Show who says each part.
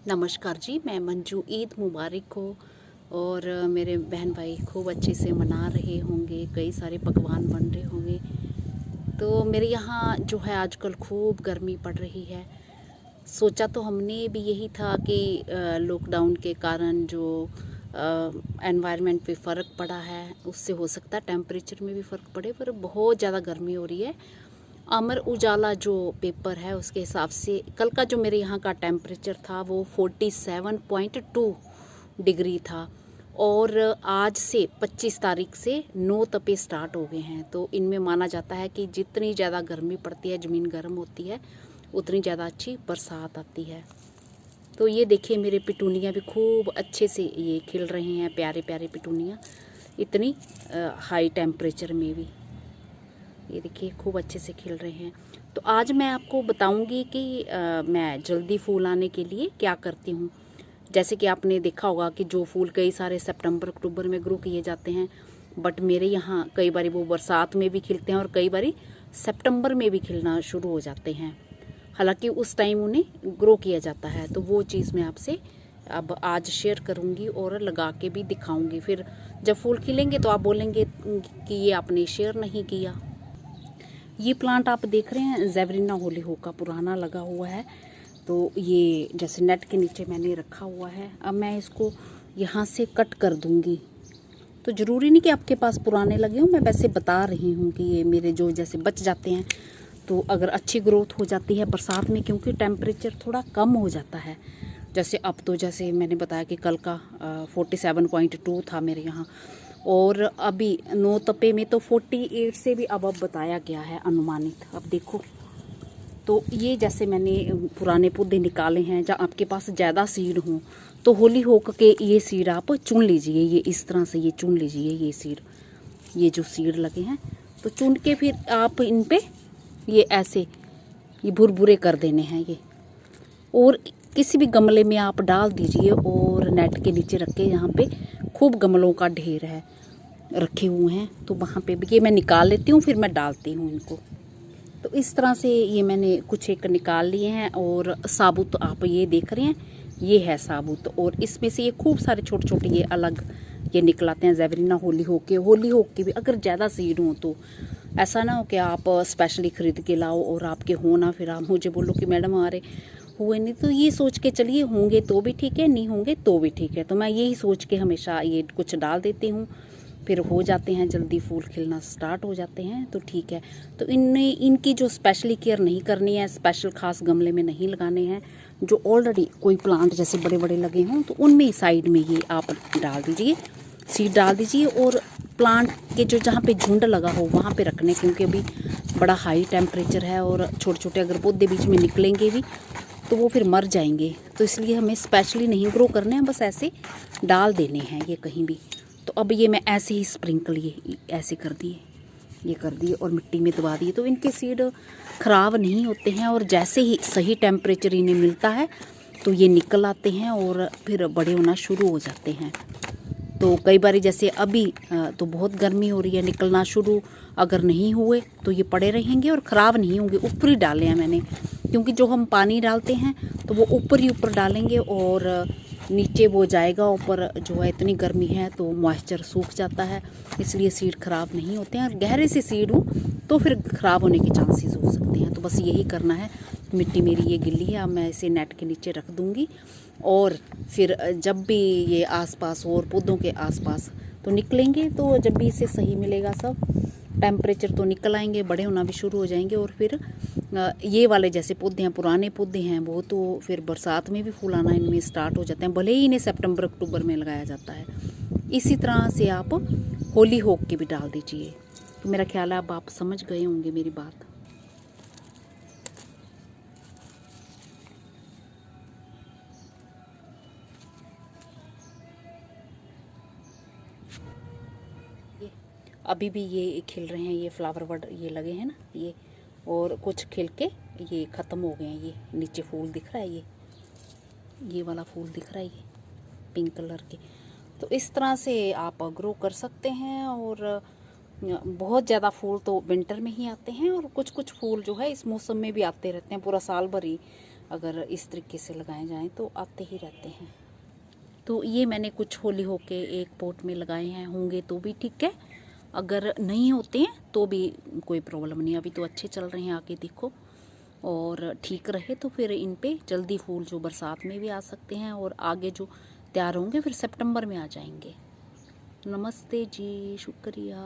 Speaker 1: नमस्कार जी, मैं मंजू। ईद मुबारक हो। और मेरे बहन भाई खूब अच्छे से मना रहे होंगे, कई सारे पकवान बन रहे होंगे। तो मेरे यहाँ जो है आजकल खूब गर्मी पड़ रही है। सोचा तो हमने भी यही था कि लॉकडाउन के कारण जो एनवायरनमेंट पे फ़र्क पड़ा है उससे हो सकता है टेम्परेचर में भी फ़र्क पड़े, पर बहुत ज़्यादा गर्मी हो रही है। अमर उजाला जो पेपर है उसके हिसाब से कल का जो मेरे यहाँ का टेम्परेचर था वो 47.2 डिग्री था। और आज से 25 तारीख से 9 तपे स्टार्ट हो गए हैं। तो इनमें माना जाता है कि जितनी ज़्यादा गर्मी पड़ती है, ज़मीन गर्म होती है, उतनी ज़्यादा अच्छी बरसात आती है। तो ये देखिए मेरे पिटूनिया भी खूब अच्छे से ये खिल रहे हैं, प्यारे प्यारे पिटूनिया, इतनी हाई टेम्परेचर में भी। ये देखिए खूब अच्छे से खिल रहे हैं। तो आज मैं आपको बताऊंगी कि मैं जल्दी फूल आने के लिए क्या करती हूँ। जैसे कि आपने देखा होगा कि जो फूल कई सारे सितंबर अक्टूबर में ग्रो किए जाते हैं, बट मेरे यहाँ कई बार वो बरसात में भी खिलते हैं और कई बार सितंबर में भी खिलना शुरू हो जाते हैं। हालांकि उस टाइम उन्हें ग्रो किया जाता है। तो वो चीज़ मैं आपसे अब आज शेयर करूंगी और लगा के भी दिखाऊंगी। फिर जब फूल खिलेंगे तो आप बोलेंगे कि ये आपने शेयर नहीं किया। ये प्लांट आप देख रहे हैं ज़ेबरिना होलीहोक का पुराना लगा हुआ है। तो ये जैसे नेट के नीचे मैंने रखा हुआ है। अब मैं इसको यहाँ से कट कर दूँगी। तो ज़रूरी नहीं कि आपके पास पुराने लगे हों, मैं वैसे बता रही हूँ कि ये मेरे जो जैसे बच जाते हैं। तो अगर अच्छी ग्रोथ हो जाती है बरसात में, क्योंकि टेम्परेचर थोड़ा कम हो जाता है। जैसे अब तो जैसे मैंने बताया कि कल का 47.2 था मेरे यहाँ, और अभी 9 तपे में तो 48 से भी अब बताया गया है अनुमानित। अब देखो, तो ये जैसे मैंने पुराने पौधे निकाले हैं, जहाँ आपके पास ज़्यादा सीड हों तो होलीहोक के ये सीड आप चुन लीजिए। ये इस तरह से ये चुन लीजिए, ये सीड, ये जो सीड लगे हैं तो चुन के फिर आप इन पे ये ऐसे ये भुरभुरे कर देने हैं ये, और किसी भी गमले में आप डाल दीजिए। और नेट के नीचे रख के, यहाँ पे खूब गमलों का ढेर है रखे हुए हैं, तो वहाँ पे भी ये मैं निकाल लेती हूँ, फिर मैं डालती हूँ इनको। तो इस तरह से ये मैंने कुछ एक निकाल लिए हैं। और साबुत आप ये देख रहे हैं, ये है साबुत, और इसमें से ये खूब सारे छोटे छोटे ये अलग ये निकलाते हैं ज़ेबरिना होलीहोक के भी। अगर ज़्यादा सीड हो तो ऐसा ना हो कि आप स्पेशली ख़रीद के लाओ और आपके हो ना, फिर आप मुझे बोलो कि मैडम हमारे हुए नहीं। तो ये सोच के चलिए, होंगे तो भी ठीक है, नहीं होंगे तो भी ठीक है। तो मैं यही सोच के हमेशा ये कुछ डाल देती हूँ, फिर हो जाते हैं जल्दी, फूल खिलना स्टार्ट हो जाते हैं, तो ठीक है। तो इनकी जो स्पेशली केयर नहीं करनी है, स्पेशल खास गमले में नहीं लगाने हैं। जो ऑलरेडी कोई प्लांट जैसे बड़े बड़े लगे हों तो उनमें साइड में ये आप डाल दीजिए, सीड डाल दीजिए। और प्लांट के जो जहाँ पे झुंड लगा हो वहाँ पे रखने, क्योंकि अभी बड़ा हाई टेम्परेचर है और छोटे छोटे अगर पौधे बीच में निकलेंगे भी तो वो फिर मर जाएंगे। तो इसलिए हमें स्पेशली नहीं ग्रो करने हैं, बस ऐसे डाल देने हैं ये कहीं भी। तो अब ये मैं ऐसे ही स्प्रिंकल ये ऐसे कर दिए, ये कर दिए और मिट्टी में दबा दिए। तो इनके सीड ख़राब नहीं होते हैं, और जैसे ही सही टेम्परेचर इन्हें मिलता है तो ये निकल आते हैं और फिर बड़े होना शुरू हो जाते हैं। तो कई बार जैसे अभी तो बहुत गर्मी हो रही है, निकलना शुरू अगर नहीं हुए तो ये पड़े रहेंगे और ख़राब नहीं होंगे। ऊपर ही डाले हैं मैंने, क्योंकि जो हम पानी डालते हैं तो वो ऊपर ही ऊपर डालेंगे और नीचे वो जाएगा ऊपर। जो है इतनी गर्मी है तो मॉइस्चर सूख जाता है, इसलिए सीड ख़राब नहीं होते हैं। और गहरे से सीड हो तो फिर ख़राब होने के चांसेस हो सकते हैं। तो बस यही करना है। मिट्टी मेरी ये गिल्ली है, अब मैं इसे नेट के नीचे रख दूँगी। और फिर जब भी ये आसपास और पौधों के आसपास तो निकलेंगे, तो जब भी इसे सही मिलेगा सब टेम्परेचर तो निकल आएंगे, बड़े होना भी शुरू हो जाएंगे। और फिर ये वाले जैसे पौधे हैं, पुराने पौधे हैं वो, तो फिर बरसात में भी फूल आना इनमें स्टार्ट हो जाते हैं, भले ही इन्हें सितंबर अक्टूबर में लगाया जाता है। इसी तरह से आप होलीहोक के भी डाल दीजिए। तो मेरा ख्याल है अब आप समझ गए होंगे मेरी बात। अभी भी ये खिल रहे हैं, ये फ्लावर बड ये लगे हैं ना ये, और कुछ खिल के ये ख़त्म हो गए हैं। ये नीचे फूल दिख रहा है, ये वाला फूल दिख रहा है, ये पिंक कलर के। तो इस तरह से आप ग्रो कर सकते हैं। और बहुत ज़्यादा फूल तो विंटर में ही आते हैं, और कुछ कुछ फूल जो है इस मौसम में भी आते रहते हैं, पूरा साल भर ही अगर इस तरीके से लगाए जाएं तो आते ही रहते हैं। तो ये मैंने कुछ होली होके एक पॉट में लगाए हैं, होंगे तो भी ठीक है, अगर नहीं होते हैं तो भी कोई प्रॉब्लम नहीं। अभी तो अच्छे चल रहे हैं, आगे देखो, और ठीक रहे तो फिर इन पे जल्दी फूल जो बरसात में भी आ सकते हैं, और आगे जो तैयार होंगे फिर सितंबर में आ जाएंगे। नमस्ते जी, शुक्रिया।